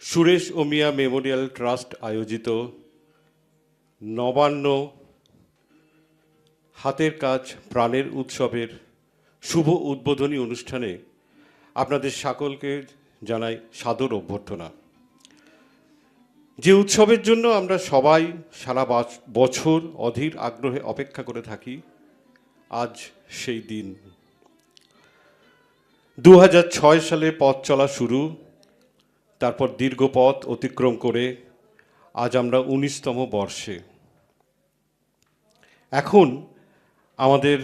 Suresh ওমিয়া Memorial trust আয়োজিত নবান্ন হাতের কাজ প্রাণের উৎসবের শুভ উদ্বোধনী অনুষ্ঠানে আপনাদের সকলকে জানাই সাদর অভ্যর্থনা। যে উৎসবের জন্য আমরা সবাই সারা বছর অধীর আগ্রহে অপেক্ষা করে থাকি, আজ সেই দিন। 2006 সালে পথ চলা শুরু, তারপর দীর্ঘ পথ অতিক্রম করে আজ আমরা 19তম বর্ষে। এখন আমাদের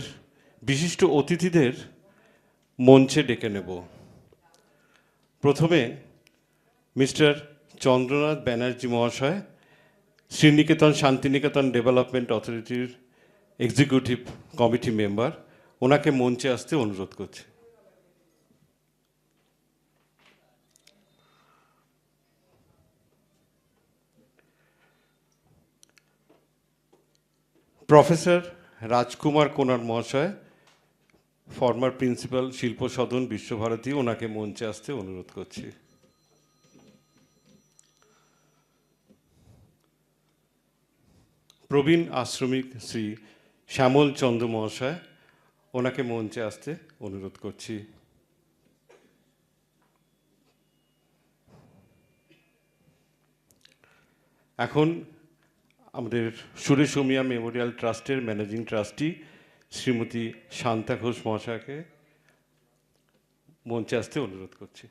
বিশিষ্ট অতিথিদের মঞ্চে ডেকে নেব। প্রথমে মিস্টার চন্দ্রনাথ ব্যানার্জি মহাশয়, শ্রীনিকেতন শান্তিনিকেতন ডেভেলপমেন্ট অথরিটির এক্সিকিউটিভ কমিটি মেম্বার, ওনাকে মঞ্চে আসতে অনুরোধ করছি। প্রফেসর রাজকুমার কোনার মহাশয়, ফর্মার প্রিন্সিপাল শিল্প সদন বিশ্বভারতী, ওনাকে মঞ্চে আসতে অনুরোধ করছি। প্রবীণ আশ্রমিক শ্রী শ্যামল চন্দ্র মহাশয়, ওনাকে মঞ্চে আসতে অনুরোধ করছি। এখন আমাদের সুরেশ ওমিয়া মেমোরিয়াল ট্রাস্টের ম্যানেজিং ট্রাস্টি শ্রীমতী শান্তা ঘোষ মহাশয়কে মঞ্চে আসতে অনুরোধ করছি।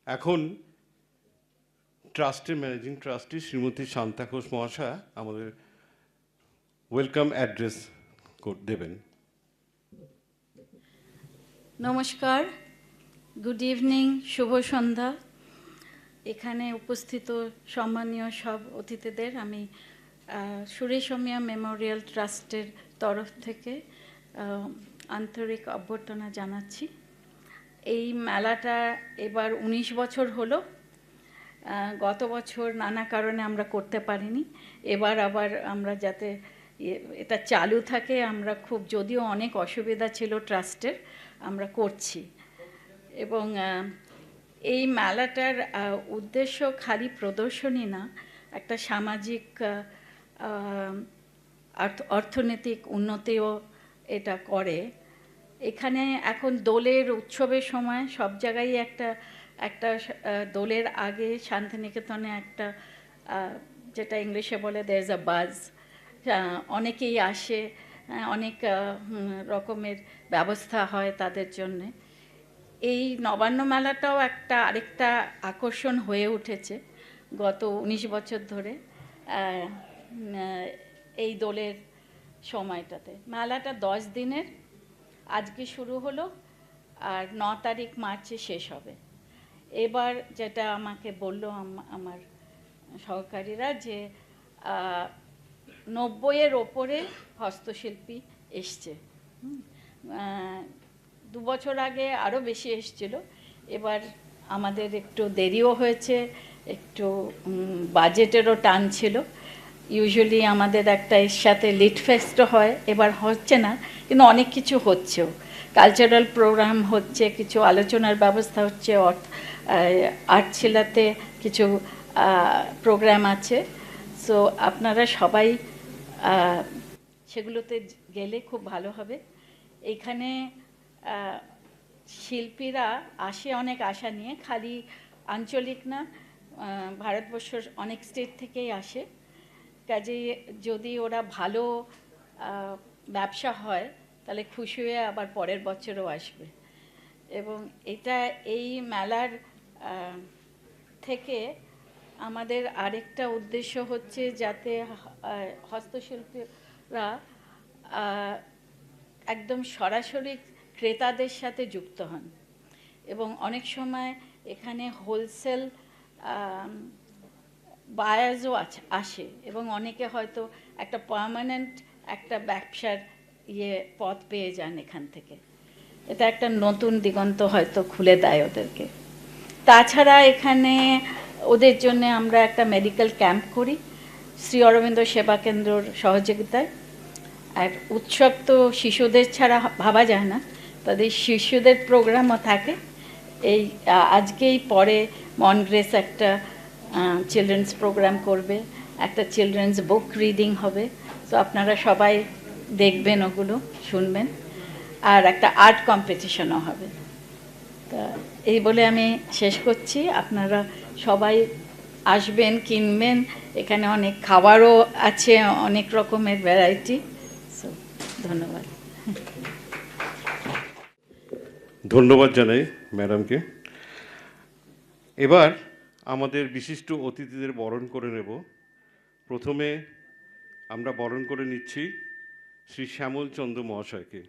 এখন ট্রাস্টের ম্যানেজিং ট্রাস্টি শ্রীমতী শান্তা ঘোষ মহাশয়া আমাদের ওয়েলকাম অ্যাড্রেস দেবেন। নমস্কার, গুড ইভিনিং, শুভ সন্ধ্যা। এখানে উপস্থিত সম্মানীয় সব অতিথিদের আমি সুরেশ ওমিয়া মেমোরিয়াল ট্রাস্টের তরফ থেকে আন্তরিক অভ্যর্থনা জানাচ্ছি। এই মেলাটা এবার 19 বছর হলো। গত বছর নানা কারণে আমরা করতে পারিনি। এবার আবার আমরা যাতে এটা চালু থাকে, আমরা খুব, যদিও অনেক অসুবিধা ছিল ট্রাস্টের, আমরা করছি। এবং এই মেলাটার উদ্দেশ্য খালি প্রদর্শনী না, একটা সামাজিক অর্থনৈতিক উন্নতিও এটা করে। এখানে এখন দোলের উৎসবের সময় সব জায়গায় একটা দোলের আগে শান্তিনিকেতনে একটা, যেটা ইংলিশে বলে দেয়ার ইজ আ বাজ, অনেকেই আসে, অনেক রকমের ব্যবস্থা হয় তাদের জন্যে। এই নবান্ন মেলাটাও আরেকটা আকর্ষণ হয়ে উঠেছে গত 19 বছর ধরে এই দোলের সময়টাতে। মেলাটা 10 দিনের, আজকে শুরু হলো আর 9 তারিখ মার্চে শেষ হবে। এবার যেটা আমাকে বললো আমার সহকারীরা, যে 90-এর ওপরে হস্তশিল্পী এসছে। 2 বছর আগে আরও বেশি এসছিল। এবার আমাদের একটু দেরিও হয়েছে, একটু বাজেটেরও টান ছিল। ইউজুয়ালি আমাদের একটা এর সাথে লিট ফেস্টও হয়, এবার হচ্ছে না, কিন্তু অনেক কিছু হচ্ছেও। কালচারাল প্রোগ্রাম হচ্ছে, কিছু আলোচনার ব্যবস্থা হচ্ছে, আর্টশিলাতে কিছু প্রোগ্রাম আছে। সো আপনারা সবাই সেগুলোতে গেলে খুব ভালো হবে। এখানে শিল্পীরা আসে অনেক আশা নিয়ে, খালি আঞ্চলিক না, ভারতবর্ষের অনেক স্টেট থেকেই আসে। কাজে যদি ওরা ভালো ব্যবসা হয় তাহলে খুশি হয়ে আবার পরের বছরও আসবে। এবং এই মেলার থেকে আমাদের আরেকটা উদ্দেশ্য হচ্ছে যাতে হস্তশিল্পীরা একদম সরাসরি ক্রেতাদের সাথে যুক্ত হন। এবং অনেক সময় এখানে হোলসেল বায়ার্সও আসে এবং অনেকে হয়তো একটা পার্মানেন্ট একটা ব্যবসার পথ পেয়ে যান এখান থেকে। এটা একটা নতুন দিগন্ত হয়তো খুলে দেয় ওদেরকে। তাছাড়া এখানে ওদের জন্য আমরা একটা মেডিকেল ক্যাম্প করি শ্রী অরবিন্দ সেবা কেন্দ্রর সহযোগিতায়। আর উৎসব তো শিশুদের ছাড়া ভাবা যায় না, তাদের শিশুদের প্রোগ্রামও থাকে। এই আজকেই পরে মনগ্রেস একটা চিলড্রেন্স প্রোগ্রাম করবে, একটা চিলড্রেন্স বুক রিডিং হবে, তো আপনারা সবাই দেখবেন, ওগুলো শুনবেন। আর একটা আর্ট কম্পিটিশনও হবে। তা এই বলে আমি শেষ করছি। আপনারা সবাই আসবেন, কিনবেন। এখানে অনেক খাবারও আছে, অনেক রকমের ভ্যারাইটি। সো ধন্যবাদ। ধন্যবাদ জানাই ম্যাডামকে। এবার আমাদের বিশিষ্ট অতিথিদের বরণ করে নেব। প্রথমে আমরা বরণ করে নিচ্ছি শ্রী শ্যামল চন্দ্র মহাশয়কে।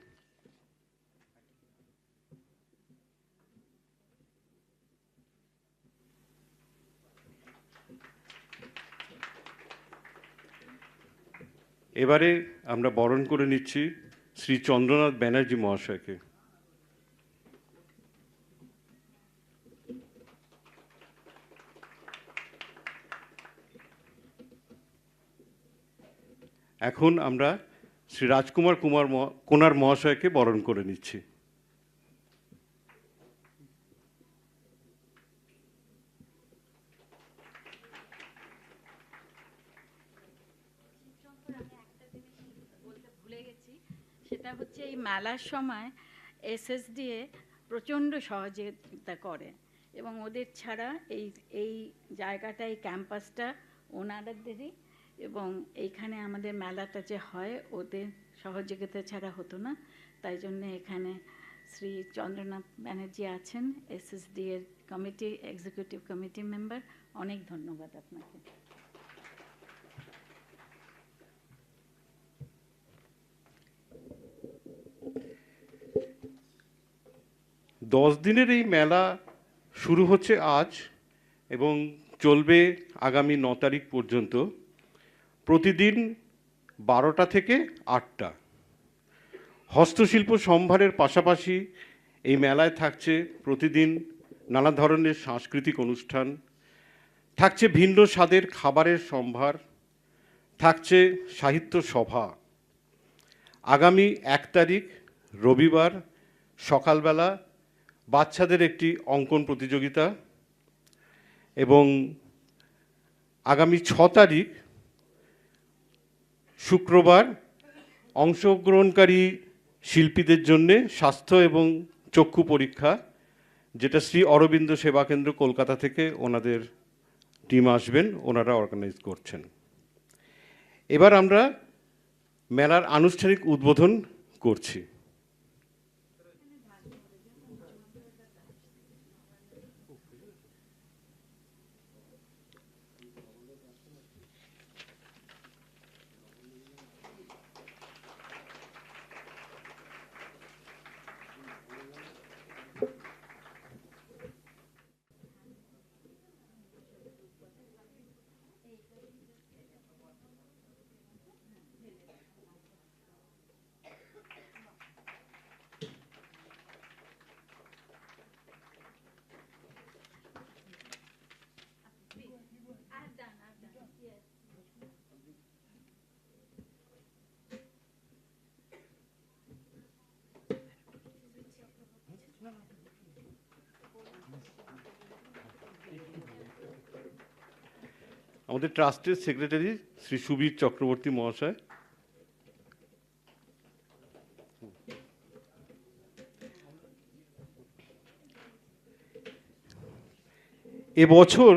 এবারে আমরা বরণ করে নিচ্ছি শ্রী চন্দ্রনাথ ব্যানার্জি মহাশয়কে। এখন আমরা শ্রী রাজকুমার কোনার মহাশয়কে বরণ করে নিচ্ছি। সেটা হচ্ছে এই মেলার সময় এসএসডিএ প্রচণ্ড সহযোগিতা করে এবং ওদের ছাড়া এই জায়গাটা, এই ক্যাম্পাসটা ওনাদেরই, এবং এইখানে আমাদের মেলাটা যে হয় ওদের সহযোগিতা ছাড়া হতো না। তাই জন্য এখানে শ্রী চন্দ্রনাথ ব্যানার্জি আছেন, এসএসডি এর কমিটি, এক্সিকিউটিভ কমিটি মেম্বার। অনেক ধন্যবাদ আপনাকে। দশ দিনের এই মেলা শুরু হচ্ছে আজ এবং চলবে আগামী 9 তারিখ পর্যন্ত, প্রতিদিন 12টা থেকে 8টা। হস্তশিল্প সম্ভারের পাশাপাশি এই মেলায় থাকছে প্রতিদিন নানা ধরনের সাংস্কৃতিক অনুষ্ঠান, থাকছে ভিন্ন স্বাদের খাবারের সম্ভার, থাকছে সাহিত্য সভা। আগামী 1 তারিখ রবিবার সকালবেলা বাচ্চাদের একটি অঙ্কন প্রতিযোগিতা এবং আগামী 6 তারিখ শুক্রবার অংশগ্রহণকারী শিল্পীদের জন্য স্বাস্থ্য এবং চক্ষু পরীক্ষা, যেটা শ্রী অরবিন্দ সেবা কেন্দ্র কলকাতা থেকে ওনাদের টিম আসবেন, ওনারা অর্গানাইজ করছেন। এবার আমরা মেলার আনুষ্ঠানিক উদ্বোধন করছি। আমাদের ট্রাস্টের সেক্রেটারি শ্রী সুবীর চক্রবর্তী মহাশয়। এবছর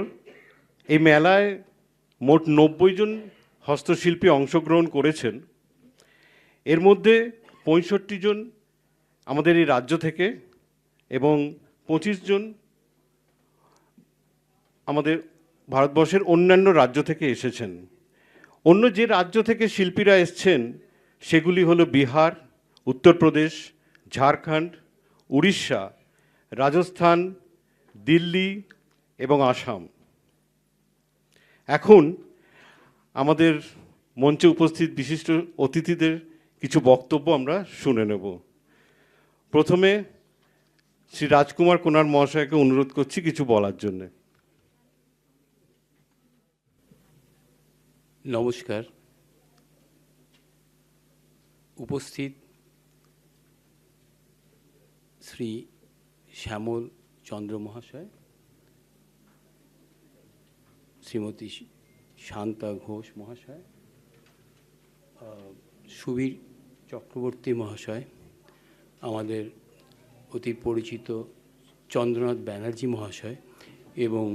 এই মেলায় মোট 90 জন হস্তশিল্পী অংশগ্রহণ করেছেন। এর মধ্যে 65 জন আমাদের এই রাজ্য থেকে এবং 25 জন আমাদের ভারতবর্ষের অন্যান্য রাজ্য থেকে এসেছেন। অন্য যে রাজ্য থেকে শিল্পীরা এসছেন সেগুলি হলো বিহার, উত্তরপ্রদেশ, ঝাড়খণ্ড, উড়িষ্যা, রাজস্থান, দিল্লি এবং আসাম। এখন আমাদের মঞ্চে উপস্থিত বিশিষ্ট অতিথিদের কিছু বক্তব্য আমরা শুনে নেব। প্রথমে শ্রী রাজকুমার কোনার মহাশয়কে অনুরোধ করছি কিছু বলার জন্য। নমস্কার। উপস্থিত শ্রী শ্যামল চন্দ্র মহাশয়, শ্রীমতী শান্তা ঘোষ মহাশয়, সুবীর চক্রবর্তী মহাশয়, আমাদের অতি পরিচিত চন্দ্রনাথ ব্যানার্জি মহাশয় এবং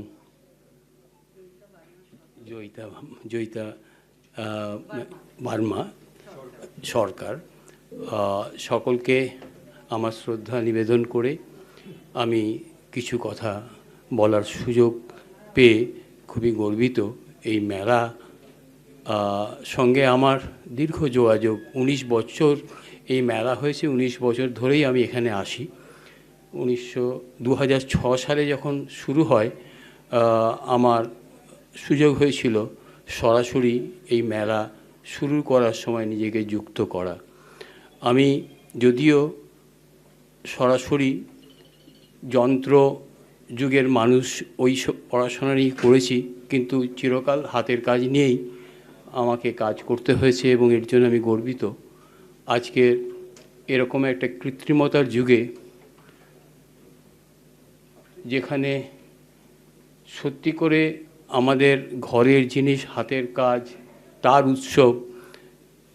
জয়িতা বার্মা সরকার, সকলকে আমার শ্রদ্ধা নিবেদন করে আমি কিছু কথা বলার সুযোগ পেয়ে খুবই গর্বিত। এই মেলা সঙ্গে আমার দীর্ঘ যোগাযোগ, 19 বছর এই মেলা হয়েছে, 19 বছর ধরেই আমি এখানে আসি। 2006 সালে যখন শুরু হয় আমার সুযোগ হয়েছিল সরাসরি এই মেলা শুরু করার সময় নিজেকে যুক্ত করা। আমি যদিও সরাসরি যন্ত্র যুগের মানুষ, ওই পড়াশোনা নিয়ে করেছি, কিন্তু চিরকাল হাতের কাজ নিয়েই আমাকে কাজ করতে হয়েছে এবং এর জন্য আমি গর্বিত। আজকের এরকম একটা কৃত্রিমতার যুগে, যেখানে সত্যি করে আমাদের ঘরের জিনিস, হাতের কাজ, তার উৎসব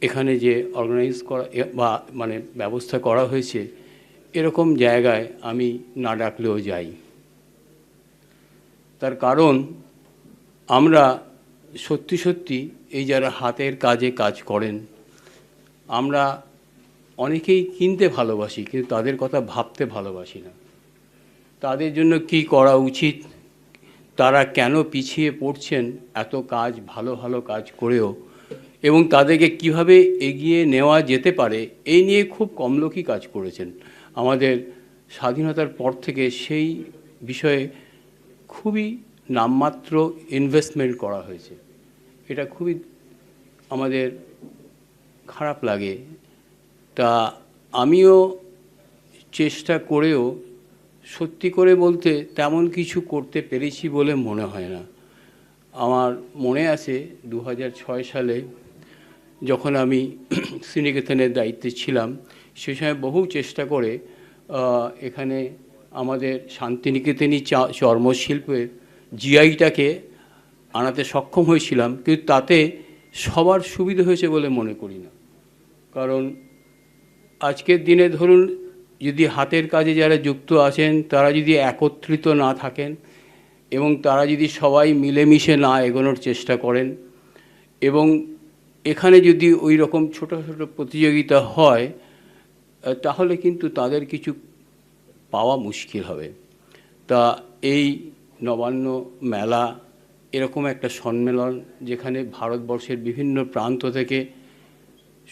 এখানে যে অর্গানাইজ করা বা মানে ব্যবস্থা করা হয়েছে, এরকম জায়গায় আমি না ডাকলেও যাই। তার কারণ আমরা সত্যি সত্যি এই যারা হাতের কাজে কাজ করেন, আমরা অনেকেই কিনতে ভালোবাসি, কিন্তু তাদের কথা ভাবতে ভালোবাসি না। তাদের জন্য কি করা উচিত, তারা কেন পিছিয়ে পড়ছেন এত কাজ, ভালো ভালো কাজ করেও, এবং তাদেরকে কিভাবে এগিয়ে নেওয়া যেতে পারে, এই নিয়ে খুব কম লোকই কাজ করেছেন। আমাদের স্বাধীনতার পর থেকে সেই বিষয়ে খুবই নামমাত্র ইনভেস্টমেন্ট করা হয়েছে। এটা খুবই আমাদের খারাপ লাগে। তা আমিও চেষ্টা করেও সত্যি করে বলতে তেমন কিছু করতে পেরেছি বলে মনে হয় না। আমার মনে আছে 2006 সালে যখন আমি শ্রীনিকেতনের দায়িত্বে ছিলাম, সে সময় বহু চেষ্টা করে এখানে আমাদের শান্তিনিকেতনী চর্মশিল্পের জিআইটাকে আনাতে সক্ষম হয়েছিলাম, কিন্তু তাতে সবার সুবিধা হয়েছে বলে মনে করি না। কারণ আজকের দিনে ধরুন, যদি হাতের কাজে যারা যুক্ত আছেন তারা যদি একত্রিত না থাকেন এবং তারা যদি সবাই মিলেমিশে না এগোনোর চেষ্টা করেন, এবং এখানে যদি ওই রকম ছোটো ছোটো প্রতিযোগিতা হয়, তাহলে কিন্তু তাদের কিছু পাওয়া মুশকিল হবে। তা এই নবান্ন মেলা এরকম একটা সম্মেলন, যেখানে ভারতবর্ষের বিভিন্ন প্রান্ত থেকে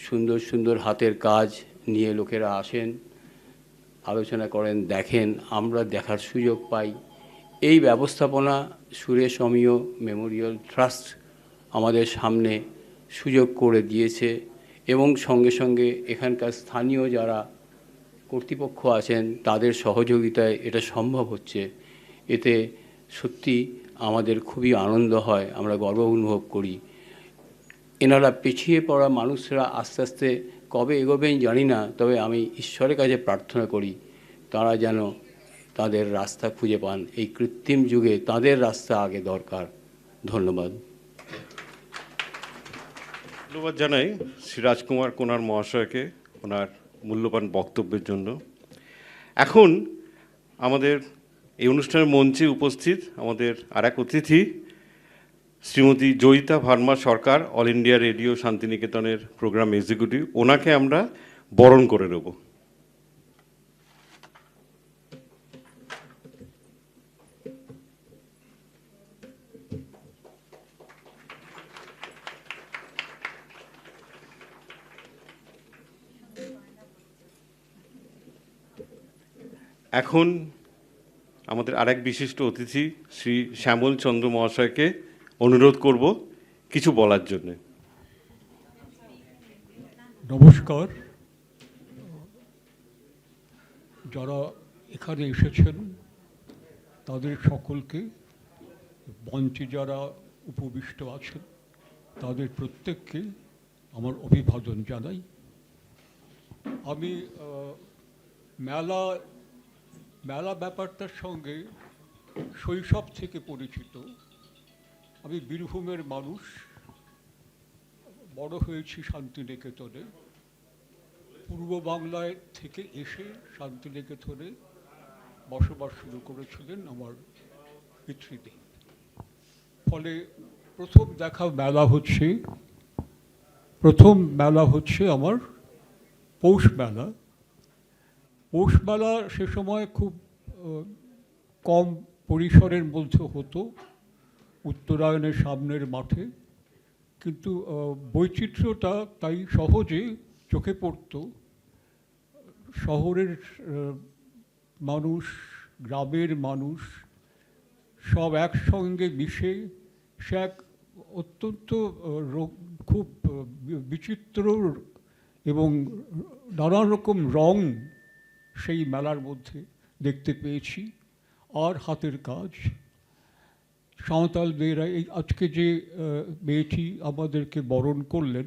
সুন্দর সুন্দর হাতের কাজ নিয়ে লোকেরা আসেন, আলোচনা করেন, দেখেন, আমরা দেখার সুযোগ পাই। এই ব্যবস্থাপনা সুরেশ অমিয় মেমোরিয়াল ট্রাস্ট আমাদের সামনে সুযোগ করে দিয়েছে, এবং সঙ্গে সঙ্গে এখানকার স্থানীয় যারা কর্তৃপক্ষ আছেন তাদের সহযোগিতায় এটা সম্ভব হচ্ছে। এতে সত্যি আমাদের খুবই আনন্দ হয়, আমরা গর্ব অনুভব করি। এনারা পিছিয়ে পড়া মানুষরা আস্তে আস্তে কবে এগোবেন জানি না, তবে আমি ঈশ্বরের কাছে প্রার্থনা করি তারা যেন তাদের রাস্তা খুঁজে পান। এই কৃত্রিম যুগে তাদের রাস্তা আগে দরকার। ধন্যবাদ। ধন্যবাদ জানাই শ্রী রাজকুমার কোনার মহাশয়কে ওনার মূল্যবান বক্তব্যের জন্য। এখন আমাদের এই অনুষ্ঠানের মঞ্চে উপস্থিত আমাদের আর এক অতিথি শ্রীমতী জয়িতা ভার্মা সরকার, অল ইন্ডিয়া রেডিও শান্তিনিকেতনের প্রোগ্রাম এক্সিকিউটিভ, ওনাকে আমরা বরণ করে নেব। এখন আমাদের আরেক বিশিষ্ট অতিথি শ্রী শ্যামল চন্দ্র মহাশয়কে অনুরোধ করব কিছু বলার জন্য। নমস্কার। যারা এখানে এসেছেন তাদের সকলকে, মঞ্চে যারা উপবিষ্ট আছেন তাদের প্রত্যেককে আমার অভিবাদন জানাই। আমি মেলা ব্যাপারটার সঙ্গে শৈশব থেকে পরিচিত। আমি বীরভূমের মানুষ, বড় হয়েছি শান্তিনিকেতনে। পূর্ব বাংলায় থেকে এসে শান্তিনিকেতনে বসবাস শুরু করেছিলেন আমার পিতৃদেব। ফলে প্রথম মেলা হচ্ছে আমার পৌষ মেলা। পৌষ মেলা সে সময় খুব কম পরিসরের মধ্যে হতো, উত্তরায়ণের সামনের মাঠে, কিন্তু বৈচিত্র্যটা তাই সহজে চোখে পড়ত। শহরের মানুষ, গ্রামের মানুষ সব একসঙ্গে মিশে সে এক অত্যন্ত খুব বিচিত্র এবং নানা রকম রং সেই মেলার মধ্যে দেখতে পেয়েছি। আর হাতের কাজ, সাঁওতাল মেয়েরা, এই আজকে যে মেয়েটি আমাদেরকে বরণ করলেন,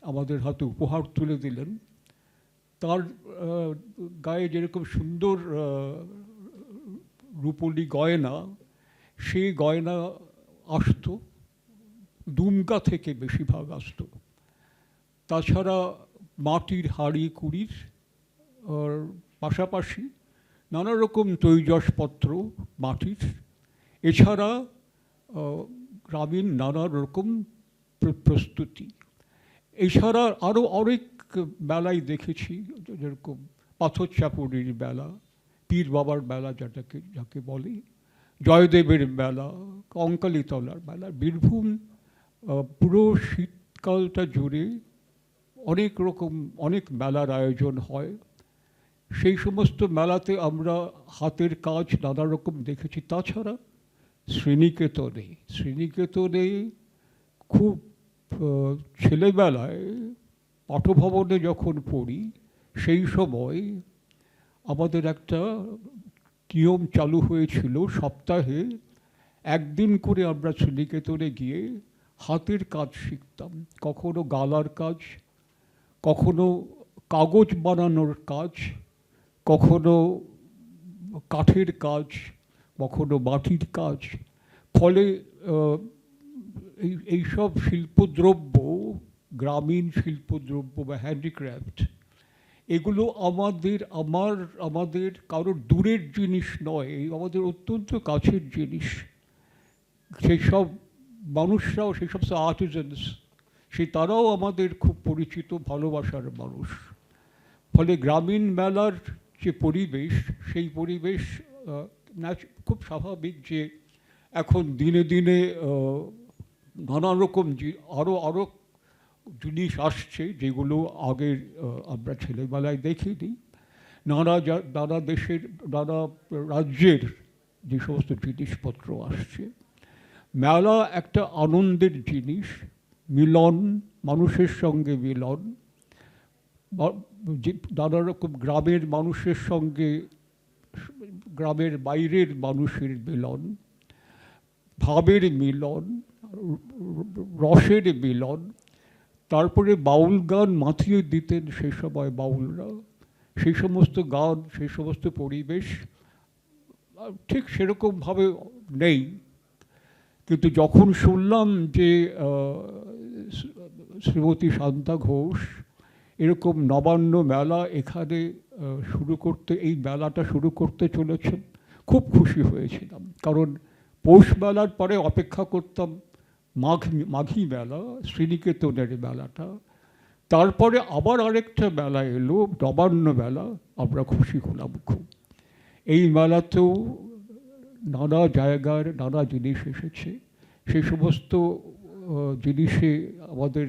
আমাদের হাতে উপহার তুলে দিলেন, তার গায়ে যেরকম সুন্দর রূপলি গয়না, সেই গয়না আসতো দুমকা থেকে, বেশিরভাগ আসতো। তাছাড়া মাটির হাঁড়ি কুড়ির পাশাপাশি নানা রকম তৈজসপত্র মাটির, এছাড়া গ্রামীণ নানা রকম প্রস্তুতি। এছাড়া আরও অনেক মেলাই দেখেছি, যেরকম পাথর চাপুরির মেলা, পীর বাবার মেলা যাকে বলে, জয়দেবের মেলা, কঙ্কালীতলার মেলা। বীরভূম পুরো শীতকালটা জুড়ে অনেক মেলার আয়োজন হয়। সেই সমস্ত মেলাতে আমরা হাতের কাজ নানা রকম দেখেছি। তাছাড়া শ্রীনিকেতনে খুব ছেলেবেলায় পাঠভবনে যখন পড়ি, সেই সময় আমাদের একটা নিয়ম চালু হয়েছিল, সপ্তাহে একদিন করে আমরা শ্রীনিকেতনে গিয়ে হাতের কাজ শিখতাম। কখনো গালার কাজ, কখনো কাগজ বানানোর কাজ, কখনো কাঠের কাজ, কখনো মাটির কাজ। ফলে এইসব শিল্পদ্রব্য, গ্রামীণ শিল্পদ্রব্য বা হ্যান্ডিক্রাফট, এগুলো আমাদের কারোর দূরের জিনিস নয়, আমাদের অত্যন্ত কাছের জিনিস। সেই সব মানুষরাও, সেই সব আর্টিজানস, তারাও আমাদের খুব পরিচিত, ভালোবাসার মানুষ। ফলে গ্রামীণ মেলার যে পরিবেশ, সেই পরিবেশ খুব স্বাভাবিক যে এখন দিনে দিনে নানা রকম আরও জিনিস আসছে, যেগুলো আগের আমরা ছেলেবেলায় দেখিনি। নানা দেশের, নানা রাজ্যের যে সমস্ত জিনিসপত্র আসছে। মেলা একটা আনন্দের জিনিস, মিলন, মানুষের সঙ্গে মিলন, নানা রকম গ্রামের মানুষের সঙ্গে গ্রামের বাইরের মানুষের মিলন, ভাবের মিলন, রসের মিলন। তারপরে বাউল গান মাতিয়ে দিতেন সে সময় বাউলরা। সেই সমস্ত গান, সেই সমস্ত পরিবেশ ঠিক সেরকমভাবে নেই। কিন্তু যখন শুনলাম যে শ্রীমতী শান্তা ঘোষ এরকম নবান্ন মেলা এখানে এই মেলাটা শুরু করতে চলেছেন, খুব খুশি হয়েছিলাম। কারণ পৌষ মেলার পরে অপেক্ষা করতাম মাঘী মেলা, শ্রীনিকেতনের মেলাটা। তারপরে আবার আরেকটা মেলা এলো, নবান্ন মেলা। আমরা খুশি হলাম খুব। এই মেলাতেও নানা জায়গার নানা জিনিস এসেছে। সেই সমস্ত জিনিসে আমাদের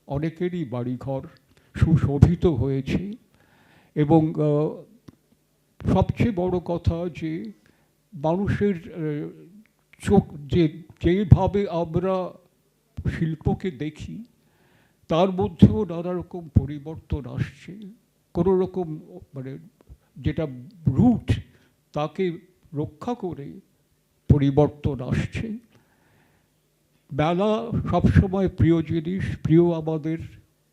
অনেকেরই বাড়িঘর সুশোভিত হয়েছে। এবং সবচেয়ে বড় কথা যে মানুষের চোখ যেভাবে আমরা শিল্পকে দেখি তার মধ্যেও নানা রকম পরিবর্তন আসছে। কোনো রকম মানে যেটা রুট তাকে রক্ষা করে পরিবর্তন আসছে। মেলা সবসময় প্রিয় জিনিস, প্রিয় আমাদের।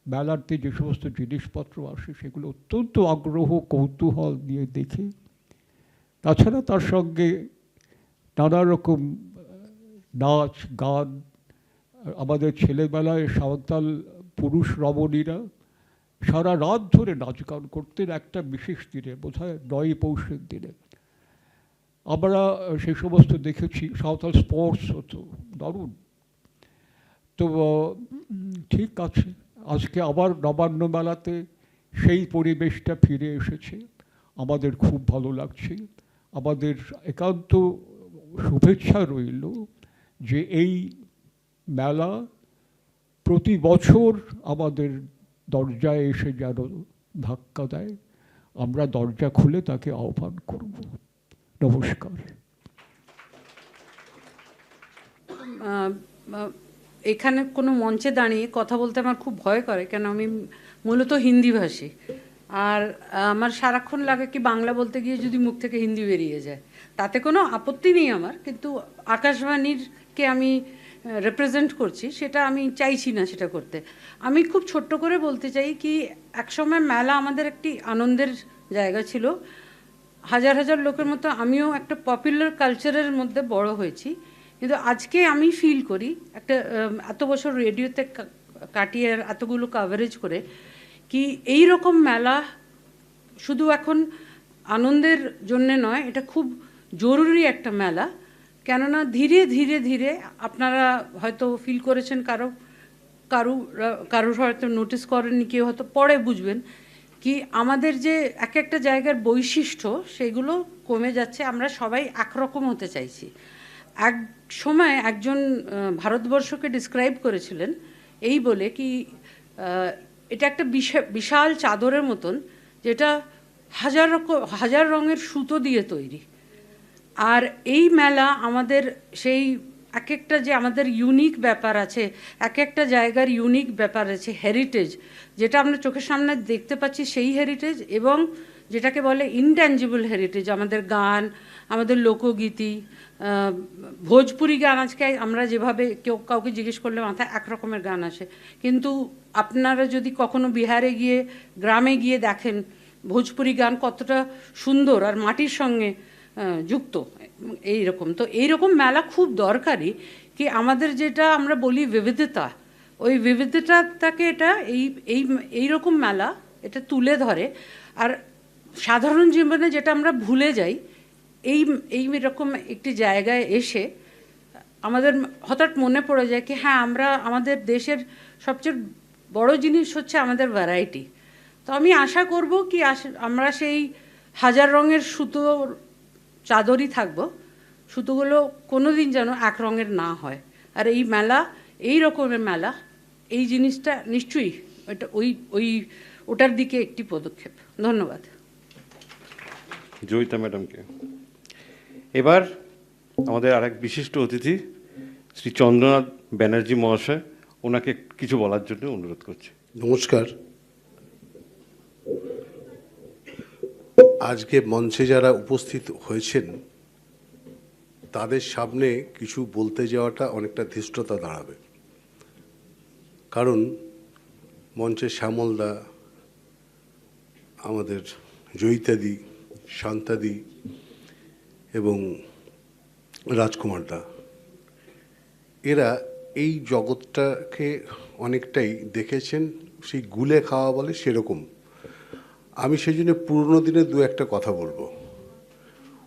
মেলাতে যে সমস্ত জিনিসপত্র আসে সেগুলো অত্যন্ত আগ্রহ কৌতূহল নিয়ে দেখে। তাছাড়া তার সঙ্গে নানা রকম নাচ গান, আমাদের ছেলেবেলায় সাঁওতাল পুরুষ রমণীরা সারা রাত ধরে নাচ গান করতেন একটা বিশেষ দিনে, বোধহয় 9ই পৌষের দিনে। আমরা সেই সমস্ত দেখেছি, সাঁওতাল স্পোর্টস হতো, দারুণ। তো ঠিক আছে, আজকে আবার নবান্ন মেলাতে সেই পরিবেশটা ফিরে এসেছে, আমাদের খুব ভালো লাগছে। আমাদের একান্ত শুভেচ্ছা রইল যে এই মেলা প্রতি বছর আমাদের দরজায় এসে যেন ধাক্কা দেয়, আমরা দরজা খুলে তাকে আহ্বান করব। নমস্কার। এখানে কোনো মঞ্চে দাঁড়িয়ে কথা বলতে আমার খুব ভয় করে, কেন আমি মূলত হিন্দিভাষী। আর আমার সারাক্ষণ লাগে কি বাংলা বলতে গিয়ে যদি মুখ থেকে হিন্দি বেরিয়ে যায়, তাতে কোনো আপত্তি নেই আমার, কিন্তু আকাশবাণীরকে আমি রিপ্রেজেন্ট করছি, সেটা আমি চাইছি না সেটা করতে। আমি খুব ছোট্ট করে বলতে চাই কি, একসময় মেলা আমাদের একটি আনন্দের জায়গা ছিল। হাজার হাজার লোকের মতো আমিও একটা পপুলার কালচারের মধ্যে বড় হয়েছি, কিন্তু আজকে আমি ফিল করি একটা এত বছর রেডিওতে কাটিয়ে এতগুলো কাভারেজ করে কি এই রকম মেলা শুধু এখন আনন্দের জন্যে নয়, এটা খুব জরুরি একটা মেলা। কেননা ধীরে ধীরে ধীরে আপনারা হয়তো ফিল করেছেন, কারুর হয়তো নোটিস করেননি, কেউ হয়তো পরে বুঝবেন কি আমাদের যে এক একটা জায়গার বৈশিষ্ট্য সেগুলো কমে যাচ্ছে। আমরা সবাই একরকম হতে চাইছি। এক সময় একজন ভারতবর্ষকে ডিসক্রাইব করেছিলেন এই বলে কি, এটা একটা বিশাল চাদরের মতন, যেটা হাজার রঙের সুতো দিয়ে তৈরি। আর এই মেলা আমাদের সেই এক একটা যে আমাদের ইউনিক ব্যাপার আছে, এক একটা জায়গার ইউনিক ব্যাপার আছে, হেরিটেজ, যেটা আমরা চোখের সামনে দেখতে পাচ্ছি সেই হেরিটেজ, এবং যেটাকে বলে ইনট্যাঞ্জিবল হেরিটেজ, আমাদের গান, আমাদের লোকগীতি, ভোজপুরি গান। আজকে আমরা যেভাবে কাউকে জিজ্ঞেস করলে মাথায় একরকমের গান আসে, কিন্তু আপনারা যদি কখনো বিহারে গিয়ে গ্রামে গিয়ে দেখেন ভোজপুরি গান কতটা সুন্দর আর মাটির সঙ্গে যুক্ত। এইরকম তো এইরকম মেলা খুব দরকারি কি আমাদের যেটা আমরা বলি বিবিধতা, ওই বিবিধতাটাকে এটা এইরকম মেলা এটা তুলে ধরে। আর সাধারণ জীবনে যেটা আমরা ভুলে যাই, এইরকম একটি জায়গায় এসে আমাদের হঠাৎ মনে পড়ে যায় কি হ্যাঁ, আমাদের দেশের সবচেয়ে বড় জিনিস হচ্ছে আমাদের ভ্যারাইটি। তো আমি আশা করব কি আমরা সেই হাজার রঙের সুতোর চাদরই থাকব, সুতোগুলো কোনো দিন যেন এক রঙের না হয়। আর এই মেলা, এই রকমের মেলা, এই জিনিসটা নিশ্চয়ই ওটার দিকে একটি পদক্ষেপ। ধন্যবাদ জয়িতা ম্যাডামকে। এবার আমাদের আরেক বিশিষ্ট অতিথি শ্রী চন্দ্রনাথ ব্যানার্জি মহাশয়, ওনাকে কিছু বলার জন্য অনুরোধ করছি। নমস্কার। আজকে মঞ্চে যারা উপস্থিত হয়েছেন তাদের সামনে কিছু বলতে যাওয়াটা অনেকটা ধৃষ্টতা দাঁড়াবে, কারণ মঞ্চে শ্যামলদা, আমাদের জয়িতাদি, শান্তাদি এবং রাজকুমারদা, এরা এই জগৎটাকে অনেকটাই দেখেছেন, সেই গুলে খাওয়া বলে সেরকম। আমি সেই জন্য পুরনো দিনে দু একটা কথা বলবো।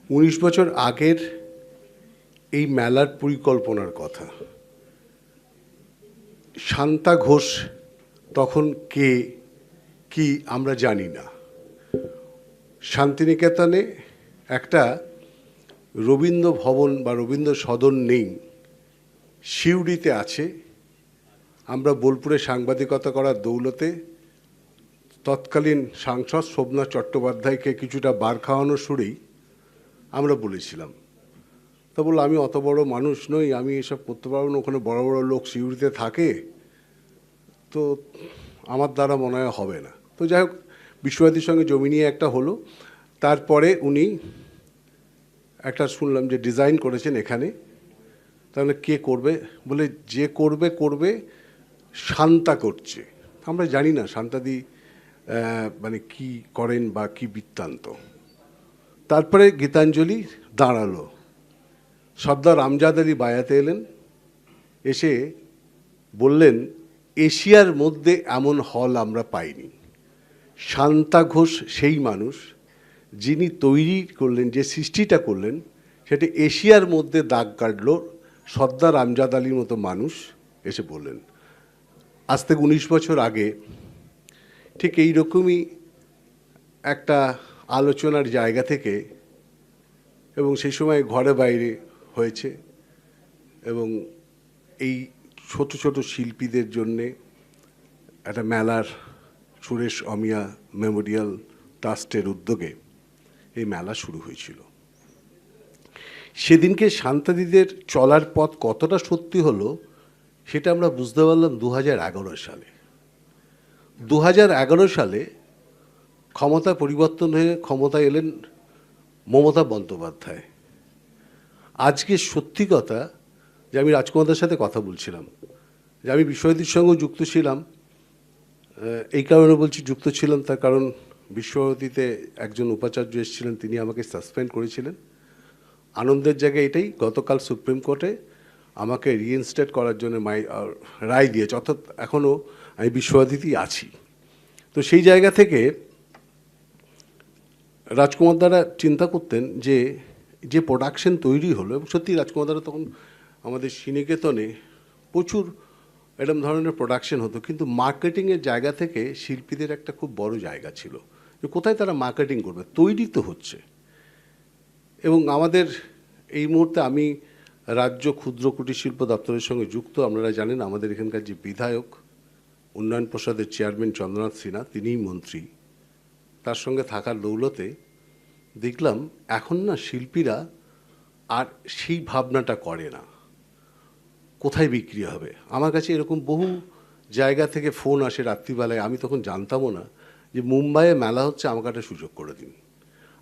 19 বছর আগের এই মেলার পরিকল্পনার কথা। শান্তা ঘোষ তখন কে কি আমরা জানি না। শান্তিনিকেতনে একটা রবীন্দ্র ভবন বা রবীন্দ্র সদন নেই, সিউড়িতে আছে। আমরা বোলপুরে সাংবাদিকতা করার দৌলতে তৎকালীন সাংসদ সোমনাথ চট্টোপাধ্যায়কে কিছুটা বার খাওয়ানোর সুরেই আমরা বলেছিলাম তা বললো আমি অত বড় মানুষ নই, আমি এসব করতে পারবো না, ওখানে বড় বড় লোক সিউড়িতে থাকে, তো আমার দ্বারা মনে হয় হবে না। তো যাই হোক, বিশ্বভারতীর সঙ্গে জমি নিয়ে একটা হলো। তারপরে উনি একটা শুনলাম যে ডিজাইন করেছেন এখানে। তাহলে কে করবে? বলে যে করবে করবে, শান্তা করছে। আমরা জানি না শান্তাদি মানে কি করেন বা কি বৃত্তান্ত। তারপরে গীতাঞ্জলি দাঁড়ালো, সর্দার আমজাদ আলী বায়াতে এলেন, এসে বললেন এশিয়ার মধ্যে এমন হল আমরা পাইনি। শান্তা ঘোষ সেই মানুষ যিনি তৈরি করলেন, যে সৃষ্টিটা করলেন, সেটা এশিয়ার মধ্যে দাগ কাটল। সর্দার আমজাদ আলীর মতো মানুষ এসে বললেন। আজ থেকে 19 বছর আগে ঠিক এই রকমই একটা আলোচনার জায়গা থেকে, এবং সেই সময় ঘরে বাইরে হয়েছে, এবং এই ছোট ছোট শিল্পীদের জন্যে একটা মেলার, সুরেশ অমিয়া মেমোরিয়াল ট্রাস্টের উদ্যোগে এই মেলা শুরু হয়েছিল। সেদিনকে শান্তাদিদের চলার পথ কতটা সত্যি হলো সেটা আমরা বুঝতে পারলাম 2011 সালে। 2011 সালে ক্ষমতা পরিবর্তন হয়ে ক্ষমতায় এলেন মমতা বন্দ্যোপাধ্যায়। আজকে সত্যি কথা যে আমি রাজকুমারদের সাথে কথা বলছিলাম, যে আমি বিশ্বভারতীর সঙ্গেও যুক্ত ছিলাম। এই কারণে বলছি যুক্ত ছিলাম, তার কারণ বিশ্বভারতীতে একজন উপাচার্য এসেছিলেন, তিনি আমাকে সাসপেন্ড করেছিলেন। আনন্দের জায়গায় এটাই, গতকাল সুপ্রিম কোর্টে আমাকে রিইনস্টেট করার জন্য রায় দিয়েছে, অর্থাৎ এখনও আমি বিশ্বভারতীতেই আছি। তো সেই জায়গা থেকে রাজকুমার দ্বারা চিন্তা করতেন যে যে প্রোডাকশন তৈরি হলো, এবং সত্যি রাজকুমার দ্বারা তখন আমাদের শ্রীনিকেতনে প্রচুর এরকম ধরনের প্রোডাকশন হতো, কিন্তু মার্কেটিংয়ের জায়গা থেকে শিল্পীদের একটা খুব বড় জায়গা ছিল যে কোথায় তারা মার্কেটিং করবে। তৈরি তো হচ্ছে, এবং আমাদের এই মুহূর্তে আমি রাজ্য ক্ষুদ্র কুটির শিল্প দপ্তরের সঙ্গে যুক্ত। আপনারা জানেন আমাদের এখানকার যে বিধায়ক উন্নয়ন প্রসাদের চেয়ারম্যান চন্দ্রনাথ সিনহা, তিনিই মন্ত্রী। তার সঙ্গে থাকার দৌলতে দেখলাম এখন না শিল্পীরা আর সেই ভাবনাটা করে না কোথায় বিক্রি হবে। আমার কাছে এরকম বহু জায়গা থেকে ফোন আসে রাত্রিবেলায়, আমি তখন জানতামও না যে মুম্বাইয়ে মেলা হচ্ছে, আমাকে একটা সুযোগ করে দিন।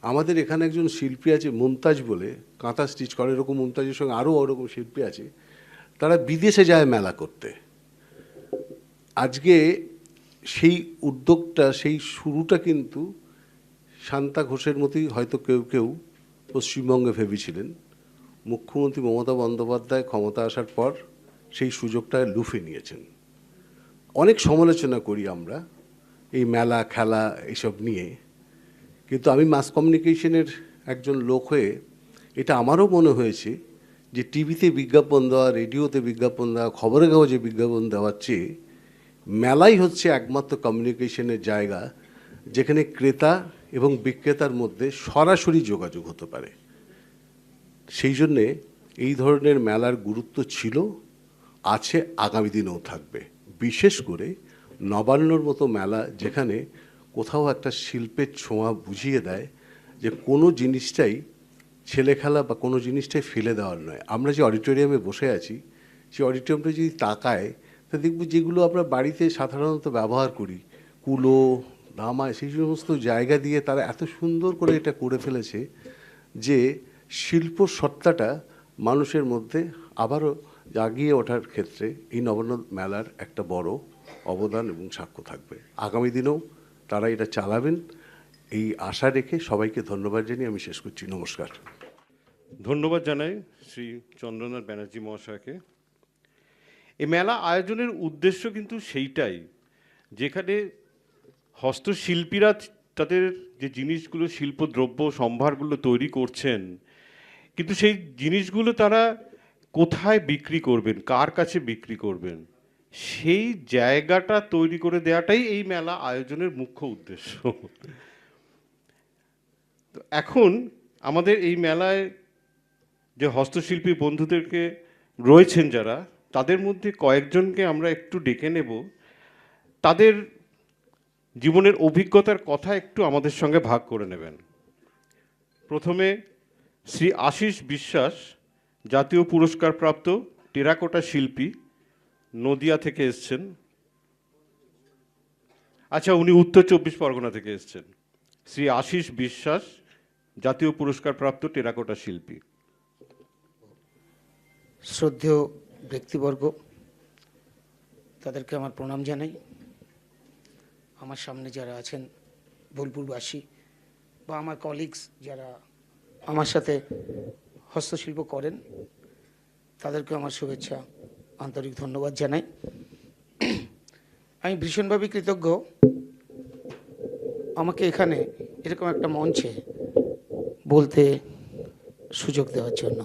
আমাদের এখানে একজন শিল্পী আছে মুমতাজ বলে, কাঁথা স্টিচ করে, এরকম মুমতাজের সঙ্গে আরও ওরকম শিল্পী আছে, তারা বিদেশে যায় মেলা করতে। আজকে সেই উদ্যোগটা, সেই শুরুটা কিন্তু শান্তা ঘোষের মতোই হয়তো কেউ কেউ পশ্চিমবঙ্গে ভেবেছিলেন। মুখ্যমন্ত্রী মমতা বন্দ্যোপাধ্যায় ক্ষমতা আসার পর সেই সুযোগটা লুফে নিয়েছেন। অনেক সমালোচনা করি আমরা এই মেলা খেলা এইসব নিয়ে, কিন্তু আমি মাস কমিউনিকেশনের একজন লোক হয়ে এটা আমারও মনে হয়েছে যে টিভিতে বিজ্ঞাপন দেওয়া, রেডিওতে বিজ্ঞাপন দেওয়া, খবরের কাগজে বিজ্ঞাপন দেওয়ার চেয়ে মেলাই হচ্ছে একমাত্র কমিউনিকেশনের জায়গা যেখানে ক্রেতা এবং বিক্রেতার মধ্যে সরাসরি যোগাযোগ হতে পারে। সেই জন্যে এই ধরনের মেলার গুরুত্ব ছিল, আছে, আগামী দিনেও থাকবে। বিশেষ করে নবান্নর মতো মেলা, যেখানে কোথাও একটা শিল্পের ছোঁয়া বুঝিয়ে দেয় যে কোনো জিনিসটাই ছেলে খেলা বা কোনো জিনিসটাই ফেলে দেওয়ার নয়। আমরা যে অডিটোরিয়ামে বসে আছি, সেই অডিটোরিয়ামটা যদি তাকায় তা দেখব যেগুলো আমরা বাড়িতে সাধারণত ব্যবহার করি, কুলো ধামা, সেই সমস্ত জায়গা দিয়ে তারা এত সুন্দর করে এটা করে ফেলেছে যে শিল্প সত্তাটা মানুষের মধ্যে আবারও জাগিয়ে ওঠার ক্ষেত্রে এই নবান্ন মেলার একটা বড় অবদান এবং সাক্ষ্য থাকবে। আগামী দিনেও তারা এটা চালাবেন, এই আশা রেখে সবাইকে ধন্যবাদ জানিয়ে আমি শেষ করছি। নমস্কার। ধন্যবাদ জানাই শ্রী চন্দ্রনাথ ব্যানার্জি মহাশয়কে। এই মেলা আয়োজনের উদ্দেশ্য কিন্তু সেইটাই, যেখানে হস্তশিল্পীরা তাদের যে জিনিসগুলো, শিল্পদ্রব্য সম্ভারগুলো তৈরি করছেন, কিন্তু সেই জিনিসগুলো তারা কোথায় বিক্রি করবেন, কার কাছে বিক্রি করবেন, সেই জায়গাটা তৈরি করে দেওয়াটাই এই মেলা আয়োজনের মুখ্য উদ্দেশ্য। তো এখন আমাদের এই মেলায় যে হস্তশিল্পী বন্ধুদেরকে রয়েছেন যারা, তাদের মধ্যে কয়েকজনকে আমরা একটু ডেকে নেব, তাদের জীবনের অভিজ্ঞতার কথা একটু আমাদের সঙ্গে ভাগ করে নেবেন। প্রথমে শ্রী আশিস বিশ্বাস, জাতীয় পুরস্কারপ্রাপ্ত টেরাকোটা শিল্পী, নদিয়া থেকে এসছেন। আচ্ছা, উনি উত্তর 24 পরগনা থেকে এসছেন। শ্রী আশিস বিশ্বাস, জাতীয় পুরস্কারপ্রাপ্ত টেরাকোটা শিল্পী। শ্রদ্ধেয় ব্যক্তিবর্গ, তাদেরকে আমার প্রণাম জানাই। আমার সামনে যারা আছেন বোলপুরবাসী বা আমার কলিগস যারা আমার সাথে হস্তশিল্প করেন, তাদেরকে আমার শুভেচ্ছা, আন্তরিক ধন্যবাদ জানাই। আমি ভীষণভাবে কৃতজ্ঞ আমাকে এখানে এরকম একটা মঞ্চে বলতে সুযোগ দেওয়ার জন্য।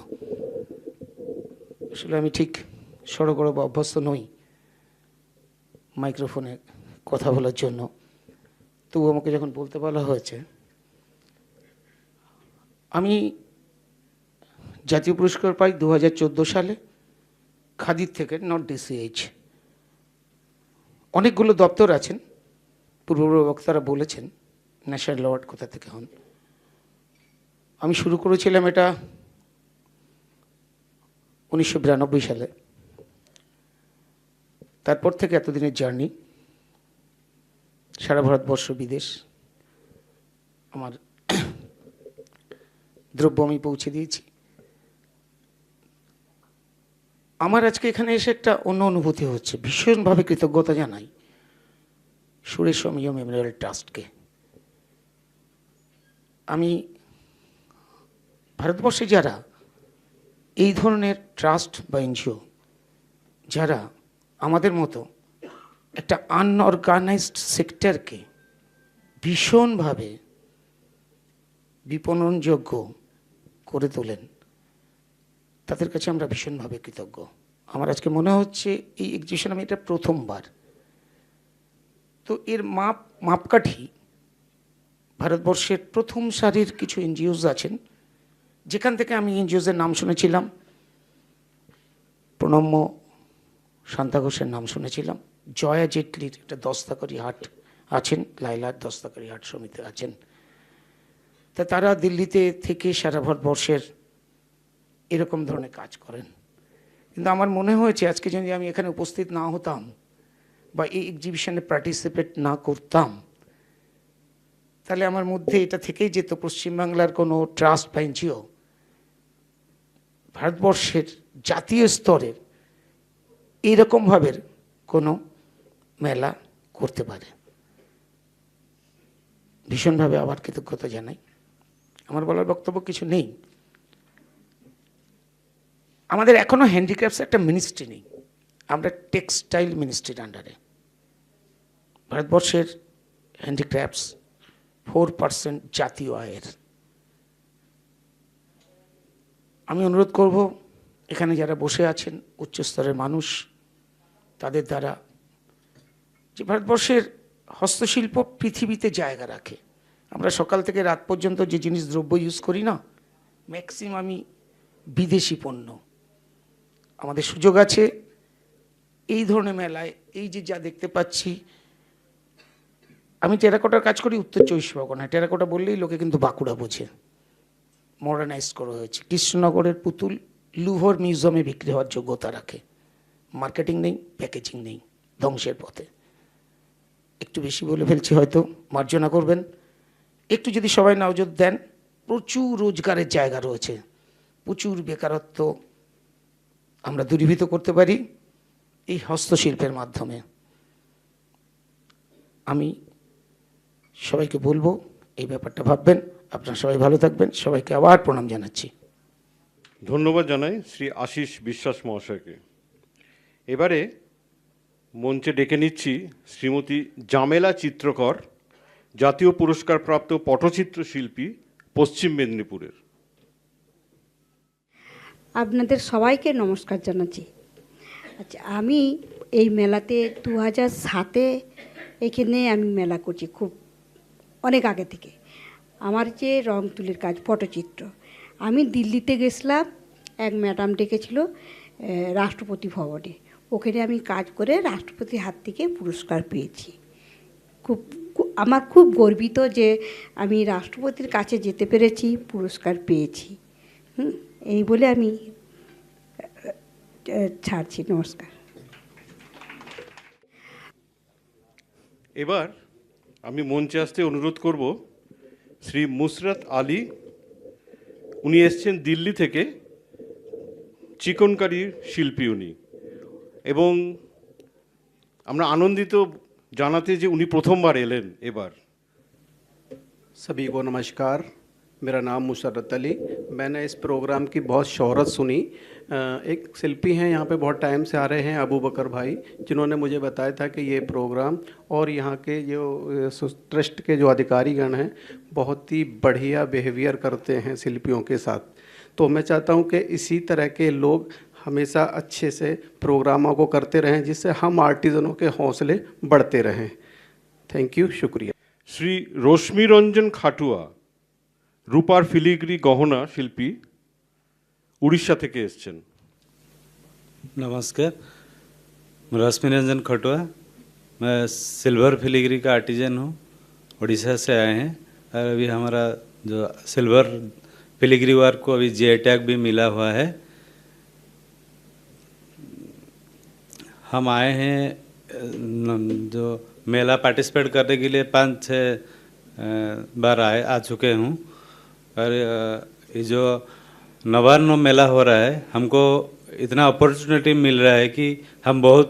আসলে আমি ঠিক সড়গড় বা অভ্যস্ত নই মাইক্রোফোনে কথা বলার জন্য, তবু আমাকে যখন বলতে বলা হয়েছে, আমি জাতীয় পুরস্কার পাই 2014 সালে খাদির থেকে, নট ডিসিএইচ। অনেকগুলো দপ্তর আছেন, পূর্ব বক্তারা বলেছেন ন্যাশনাল অ্যাওয়ার্ড কোথা থেকে হন। আমি শুরু করেছিলাম এটা 1992 সালে। তারপর থেকে এতদিনের জার্নি, সারা ভারতবর্ষ, বিদেশ, আমার দ্রব্য আমি পৌঁছে দিয়েছি। আমার আজকে এখানে এসে একটা অন্য অনুভূতি হচ্ছে। ভীষণভাবে কৃতজ্ঞতা জানাই সুরেশ অমিয় মেমোরিয়াল ট্রাস্টকে। আমি ভারতবর্ষে যারা এই ধরনের ট্রাস্ট বা এনজিও, যারা আমাদের মতো একটা আনঅর্গানাইজড সেক্টরকে ভীষণভাবে বিপণনযোগ্য করে তোলেন, তাদের কাছে আমরা ভীষণভাবে কৃতজ্ঞ। আমার আজকে মনে হচ্ছে এই এক্সিবিশন আমি এটা প্রথমবার, তো এর মাপকাঠি ভারতবর্ষের প্রথম সারির কিছু এনজিওস আছেন, যেখান থেকে আমি এনজিওসের নাম শুনেছিলাম। প্রণম্য শান্তা ঘোষের নাম শুনেছিলাম, জয়া জেটলির একটা দস্তাকারি হাট আছেন, লাইলার দস্তাকারি হাট সমিতি আছেন। তা তারা দিল্লিতে থেকে সারা ভারতবর্ষের এরকম ধরনের কাজ করেন। কিন্তু আমার মনে হয়েছে আজকে যদি আমি এখানে উপস্থিত না হতাম বা এই এক্সিবিশনে পার্টিসিপেট না করতাম, তাহলে আমার মধ্যে এটা থেকেই যেত পশ্চিমবাংলার কোনো ট্রাস্ট বা এনজিও ভারতবর্ষের জাতীয় স্তরের এইরকমভাবে কোনো মেলা করতে পারে। ভীষণভাবে আবার কৃতজ্ঞতা জানাই। আমার বলার বক্তব্য কিছু নেই। আমাদের এখনো হ্যান্ডিক্রাফটস একটা মিনিস্ট্রি নেই, আমরা টেক্সটাইল মিনিস্ট্রির আন্ডারে। ভারতবর্ষের হ্যান্ডিক্রাফটস 4% জাতীয় আয়ের। আমি অনুরোধ করব এখানে যারা বসে আছেন উচ্চস্তরের মানুষ, তাদের দ্বারা যে ভারতবর্ষের হস্তশিল্প পৃথিবীতে জায়গা রাখে। আমরা সকাল থেকে রাত পর্যন্ত যে জিনিস দ্রব্য ইউজ করি না, ম্যাক্সিমামই বিদেশি পণ্য। আমাদের সুযোগ আছে এই ধরনের মেলায়, এই যে যা দেখতে পাচ্ছি। আমি টেরাকোটার কাজ করি উত্তর 24 পরগনায়। টেরাকোটা বললেই লোকে কিন্তু বাঁকুড়া বোঝে, মডার্নাইজ করা হয়েছে। কৃষ্ণনগরের পুতুল লুভর মিউজিয়ামে বিক্রি হওয়ার যোগ্যতা রাখে। মার্কেটিং নেই, প্যাকেজিং নেই, ধ্বংসের পথে। একটু বেশি বলে ফেলছি, হয়তো মার্জনা করবেন। একটু যদি সবাই নজর দেন, প্রচুর রোজগারের জায়গা রয়েছে, প্রচুর বেকারত্ব আমরা দূরীভূত করতে পারি এই হস্তশিল্পের মাধ্যমে। আমি সবাইকে বলবো এই ব্যাপারটা ভাববেন। আপনারা সবাই ভালো থাকবেন। সবাইকে আবার প্রণাম জানাচ্ছি। ধন্যবাদ জানাই শ্রী আশিস বিশ্বাস মহাশয়কে। এবারে মঞ্চে ডেকে নিচ্ছি শ্রীমতী জামেলা চিত্রকর, জাতীয় পুরস্কারপ্রাপ্ত পটচিত্র শিল্পী, পশ্চিম মেদিনীপুরের। আপনাদের সবাইকে নমস্কার জানাচ্ছি। আচ্ছা, আমি এই মেলাতে 2007-এ এখানে আমি মেলা করছি, খুব অনেক আগে থেকে। আমার যে রং তুলির কাজ, পটচিত্র, আমি দিল্লিতে গেছিলাম, এক ম্যাডাম ডেকেছিল রাষ্ট্রপতি ভবনে। ওখানে আমি কাজ করে রাষ্ট্রপতির হাত থেকে পুরস্কার পেয়েছি। আমার খুব গর্বিত যে আমি রাষ্ট্রপতির কাছে যেতে পেরেছি, পুরস্কার পেয়েছি। এই বলে আমি ছাড়ছি। নমস্কার। এবার আমি মঞ্চে আসতে অনুরোধ করব শ্রী মুসরাত আলী। উনি এসছেন দিল্লি থেকে, চিকনকারী শিল্পী উনি, এবং আমরা আনন্দিত জানাতে যে উনি প্রথমবার এলেন এবার। सभी को नमस्कार। मेरा नाम मुशर्रत अली। मैंने इस प्रोग्राम की बहुत शोहरत सुनी। एक शिल्पी हैं यहाँ पे, बहुत टाइम से आ रहे हैं, अबू बकर भाई, जिन्होंने मुझे बताया था कि ये प्रोग्राम और यहाँ के जो ट्रस्ट के जो अधिकारीगण हैं बहुत ही बढ़िया बिहेवियर करते हैं शिल्पियों के साथ। तो मैं चाहता हूँ कि इसी तरह के लोग हमेशा अच्छे से प्रोग्रामों को करते रहें, जिससे हम आर्टिजनों के हौसले बढ़ते रहें। थैंक यू, शुक्रिया। শ্রী রশ্মি রঞ্জন খাটুয়া, রূপার ফিলিগ্রি গহনা শিল্পী, উড়িষ্যা থেকে এসছেন। नमस्कार, मैं रश्मि रंजन खटुआ, मैं सिल्वर फिलीग्री का आर्टिजन हूँ। उड़ीसा से आए हैं और अभी हमारा जो सिल्वर फिलीग्री वर्क को अभी जीआई टैग भी मिला हुआ है। हम आए हैं जो मेला पार्टिसिपेट करने के लिए 5-6 बार आ चुके हूँ। और ये जो नवान्न मेला हो रहा है, हमको इतना अपॉर्चुनिटी मिल रहा है कि हम बहुत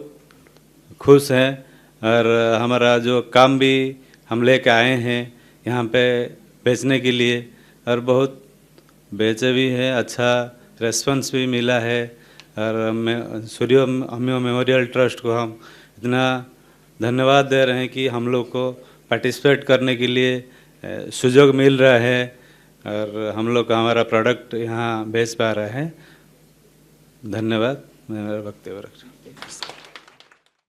खुश हैं। और हमारा जो काम भी हम लेके आए हैं यहाँ पे बेचने के लिए, और बहुत बेचे भी हैं, अच्छा रेस्पॉन्स भी मिला है। और सूर्य होम्यो मेमोरियल ट्रस्ट को हम इतना धन्यवाद दे रहे हैं कि हम लोग को पार्टिसिपेट करने के लिए सुयोग मिल रहा है और हम लोग का हमारा प्रोडक्ट यहाँ बेच पा रहे हैं। धन्यवाद। मैं मेरा वक्तव्य रख रहा हूँ।